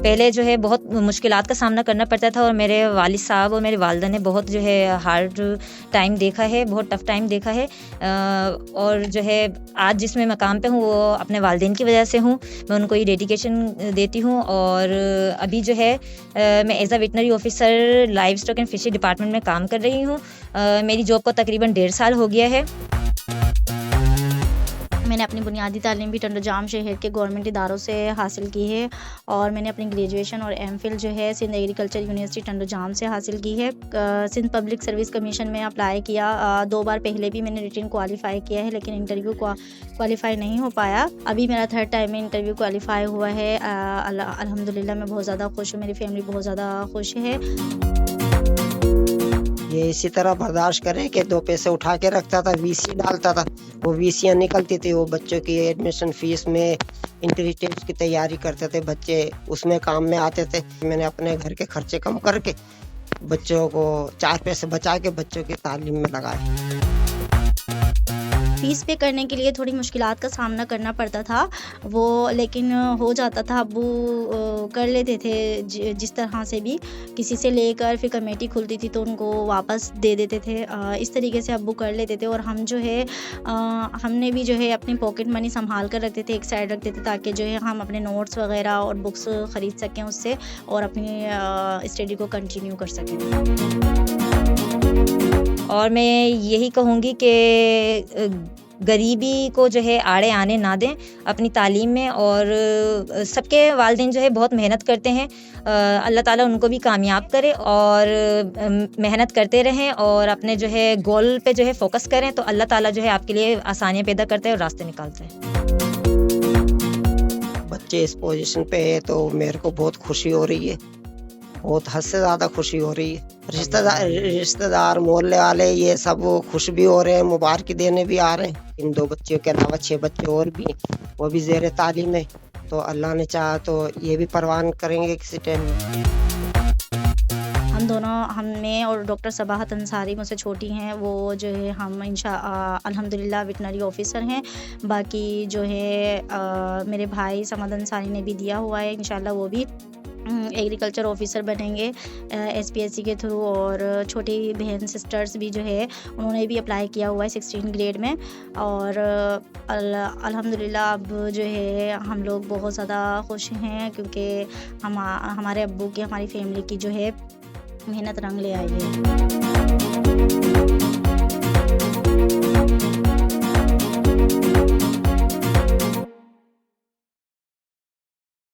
पहले जो है बहुत मुश्किलात का सामना करना पड़ता था और मेरे वालिद साहब और मेरी वालिदा ने बहुत जो है हार्ड टाइम देखा है, बहुत टफ़ टाइम देखा है। और जो है आज जिस मैं मकाम पे हूँ वो अपने वालिदैन की वजह से हूँ। मैं उनको ये डेडिकेशन देती हूँ और अभी जो है मैं as a veterinary officer live stock and fishery department में काम कर रही हूँ। मेरी जॉब को तकरीबन 1.5 साल हो गया है। मैंने अपनी बुनियादी तालीम भी टंडोजाम शहर के गवर्नमेंट इदारों से हासिल की है और मैंने अपनी ग्रेजुएशन और एमफिल जो है सिंध एग्रीकल्चर यूनिवर्सिटी टंडोजाम से हासिल की है। सिंध पब्लिक सर्विस कमीशन में अप्लाई किया। 2 बार पहले भी मैंने रिटन क्वालिफाई किया है लेकिन इंटरव्यू क्वालिफाई नहीं हो पाया। अभी मेरा 3rd टाइम में इंटरव्यू क्वालिफाई हुआ है। अल्हम्दुलिल्लाह मैं बहुत ज़्यादा खुश हूँ, मेरी फैमिली बहुत ज़्यादा खुश है। ये इसी तरह बर्दाश्त करें कि 2 पैसे उठा के रखता था, वीसी डालता था, वो वीसियाँ निकलती थी, वो बच्चों की एडमिशन फीस में इंट्री टेस्ट की तैयारी करते थे, बच्चे उसमें काम में आते थे। मैंने अपने घर के खर्चे कम करके बच्चों को 4 पैसे बचा के बच्चों की तालीम में लगाए। फ़ीस पे करने के लिए थोड़ी मुश्किलात का सामना करना पड़ता था वो, लेकिन हो जाता था। अब्बू कर लेते थे जिस तरह से भी, किसी से लेकर फिर कमेटी खुलती थी तो उनको वापस दे देते थे। इस तरीके से अब्बू कर लेते थे और हम जो है हमने भी जो है अपनी पॉकेट मनी संभाल कर रखते थे, एक साइड रखते थे ताकि जो है हम अपने नोट्स वगैरह और बुक्स ख़रीद सकें उससे और अपनी स्टडी को कंटिन्यू कर सकें। और मैं यही कहूँगी कि गरीबी को जो है आड़े आने ना दें अपनी तालीम में। और सबके वालिदैन जो है बहुत मेहनत करते हैं। अल्लाह ताला उनको भी कामयाब करे और मेहनत करते रहें और अपने जो है गोल पे जो है फोकस करें तो अल्लाह ताला जो है आपके लिए आसानियाँ पैदा करते हैं और रास्ते निकालते हैं। बच्चे इस पोजीशन पे है तो मेरे को बहुत खुशी हो रही है, बहुत हद से ज़्यादा खुशी हो रही है। रिश्तेदार मोहल्ले वाले ये सब खुश भी हो रहे हैं, मुबारकी देने भी आ रहे हैं। इन 2 बच्चों के अलावा 6 बच्चे और भी हैं, वो भी ज़ेर तालीम है, तो अल्लाह ने चाहा तो ये भी परवान करेंगे किसी टाइम में। हम दोनों, मैं और डॉक्टर सबाहत अंसारी मुझसे छोटी हैं, वो जो है हम अल्हम्दुलिल्लाह वेटनरी ऑफ़िसर हैं। बाकी जो है मेरे भाई समद अंसारी ने भी दिया हुआ है, इंशाल्लाह वो भी एग्रीकल्चर ऑफ़िसर बनेंगे एसपीएससी के थ्रू। और छोटी बहन सिस्टर्स भी जो है उन्होंने भी अप्लाई किया हुआ है 16 ग्रेड में। और अल्हम्दुलिल्लाह अब जो है हम लोग बहुत ज़्यादा खुश हैं क्योंकि हमारे अब्बू की, हमारी फैमिली की जो है मेहनत रंग ले आई है।